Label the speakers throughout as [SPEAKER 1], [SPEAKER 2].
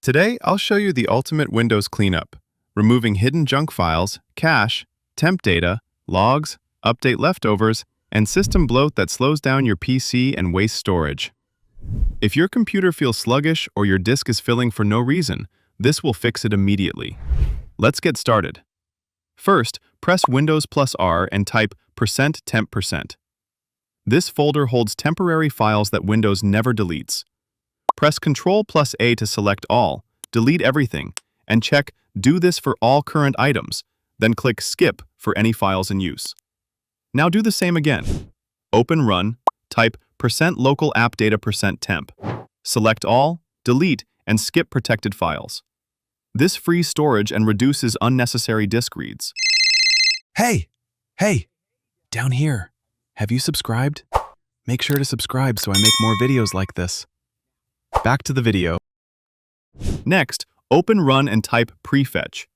[SPEAKER 1] Today, I'll show you the ultimate Windows cleanup, removing hidden junk files, cache, temp data, logs, update leftovers, and system bloat that slows down your PC and wastes storage. If your computer feels sluggish or your disk is filling for no reason, this will fix it immediately. Let's get started. First, press Windows+R and type %temp%. This folder holds temporary files that Windows never deletes. Press Ctrl+A to select all, delete everything, and check Do this for all current items, then click Skip for any files in use. Now do the same again. Open Run, type %localappdata %temp. Select all, delete, and skip protected files. This frees storage and reduces unnecessary disk reads.
[SPEAKER 2] Hey, down here. Have you subscribed? Make sure to subscribe so I make more videos like this. Back to the video.
[SPEAKER 1] Next, open Run and type Prefetch.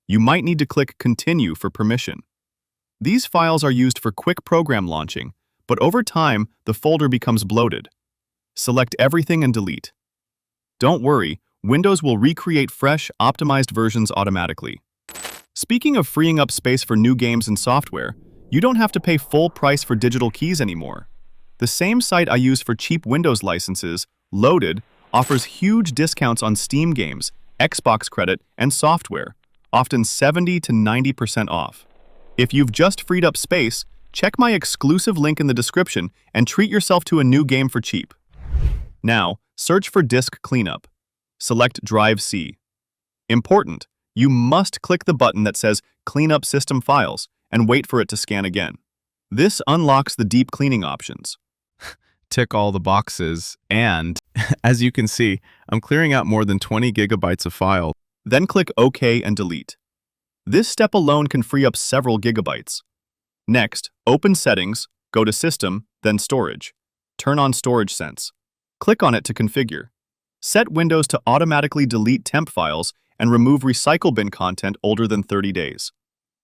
[SPEAKER 1] You might need to click Continue for permission. These files are used for quick program launching, but over time, the folder becomes bloated. Select everything and delete. Don't worry, Windows will recreate fresh, optimized versions automatically. Speaking of freeing up space for new games and software, you don't have to pay full price for digital keys anymore. The same site I use for cheap Windows licenses, Loaded, offers huge discounts on Steam games, Xbox credit, and software, often 70 to 90% off. If you've just freed up space, check my exclusive link in the description and treat yourself to a new game for cheap. Now, search for Disk Cleanup. Select Drive C. Important, you must click the button that says Clean up System Files and wait for it to scan again. This unlocks the deep cleaning options.
[SPEAKER 2] Tick all the boxes, and as you can see, I'm clearing out more than 20 gigabytes of file.
[SPEAKER 1] Then click OK and delete. This step alone can free up several gigabytes. Next, open Settings, go to System, then Storage. Turn on Storage Sense. Click on it to configure. Set Windows to automatically delete temp files and remove recycle bin content older than 30 days.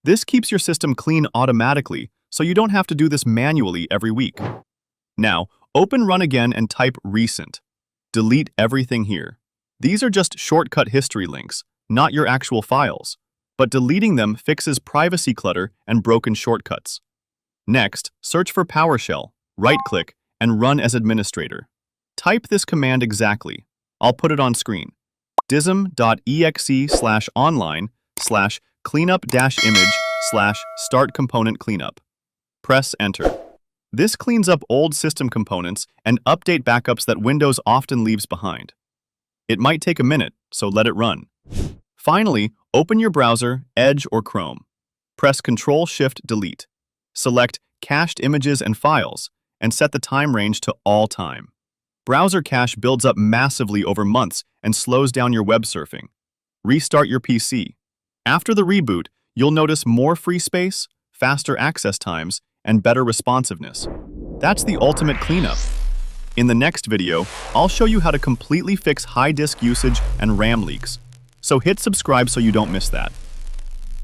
[SPEAKER 1] This keeps your system clean automatically, so you don't have to do this manually every week. Now, open Run again and type Recent. Delete everything here. These are just shortcut history links, not your actual files, but deleting them fixes privacy clutter and broken shortcuts. Next, search for PowerShell, right-click, and run as administrator. Type this command exactly. I'll put it on screen. Dism.exe/online/cleanup-image/StartComponentCleanup. Press Enter. This cleans up old system components and update backups that Windows often leaves behind. It might take a minute, so let it run. Finally, open your browser, Edge or Chrome. Press Ctrl+Shift+Delete. Select Cached Images and Files, and set the time range to All Time. Browser cache builds up massively over months and slows down your web surfing. Restart your PC. After the reboot, you'll notice more free space, faster access times, and better responsiveness. That's the ultimate cleanup. In the next video, I'll show you how to completely fix high disk usage and RAM leaks. So hit subscribe so you don't miss that.